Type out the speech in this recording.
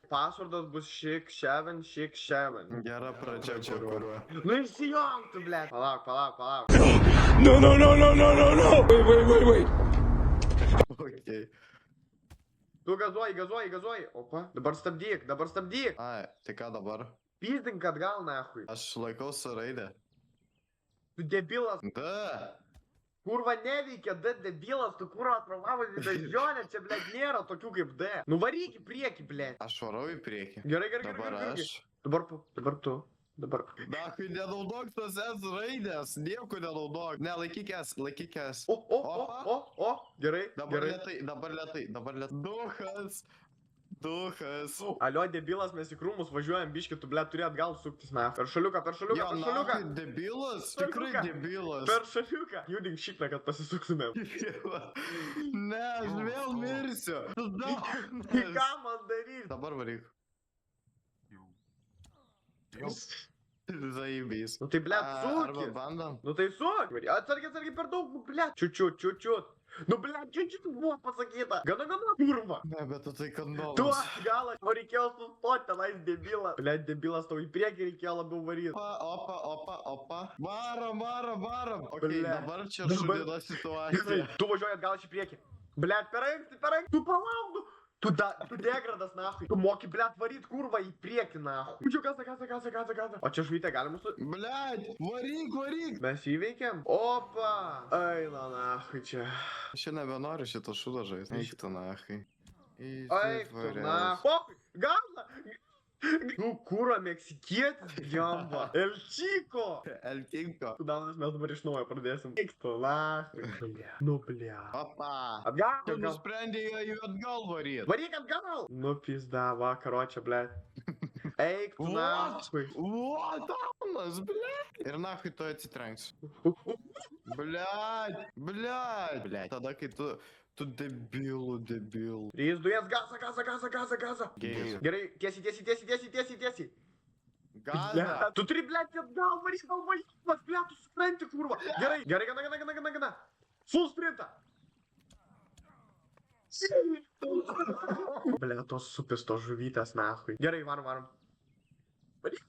Pasvardas bus šik7. Gera pradžia, kuriuo. Nu įsijunk tu, ble. Palauk. No. Wait. Okay. Tu gazuoji. Opa, dabar stabdyk. Ai, tai ką dabar? Pyzdink atgal, nahui. Aš laikau su raidė. Tu debilas. Da. Kurva neveikia, D debilas, tu kurva atrovavai į bežionę, čia, ble, nėra tokių kaip D. Nuvaryk į priekį, ble. Aš varau į priekį. Gerai. Dabar aš. Dabar tu. Na, kai nenaudok tos S raidės, nieko nenaudok. Ne, laikyk S. O, gerai. Dabar lietai. Duchas. Alio, debilas, mes į krūmus važiuojam, biški, tu, ble, turi atgal suktis, na. Per šaliuką. Jo, na, debilas, tikrai debilas. Per šaliuką. Judink šikną, kad pasisuktumėm. Ne, aš vėl mirsiu. Tai ką man daryti? Dabar varyk. Zaibys. Nu tai, ble, Arba suki. bandam. Nu tai suk. Atsargiai per daug, ble. Čiut. Nu, ble, čiut buvo pasakyta. Gana, kurva. Ne, bet tu tai Tu kandolas. atgal, o reikėjo sustoti tenais debilas. Ble, debilas, tau į priekį reikėjo labiau varyti. Opa. Varom. Ok, Blet. dabar čia šudina situacija. Tu važiuoji atgal į priekį. Ble, per anksti. Tu palauk. Tu degradas, nahui. Tu moki, ble, varyt kurvą į priekį, nahui. Učiu, kasa. O čia žvytė galima su... Blet, varyk. Mes įveikėm? Opa. Aina, nahui čia. Aš nebenoriu šito šudo žaisti. Eik tu nachai. Eik tu, nahui. Gauna. Tu kūro meksikietis, jamba. Elčiko. Elkinko. Tu daunas, mes dabar iš naujo pradėsim. Eik tu, nahui. Nu, ble. Opa. Atgal. Tu nusprendė jų atgal varyt. Varyk atgal. Nu, pizda, karočią, ble. Eik tu, nahui. What? Daunas, blet. Ir nachai tu atsitrenks. Blet. Tada kai tu debilų. Trys dujas, gaza. Gėjus. Gerai, tiesiai. Gaza. Tu turi, ble, atgal, varyk, ble, tu supranti, kurva. Gerai, gana. Full sprintą. Ble, tos supis, tos žuvytės, nahui. Gerai, varom. Varyk.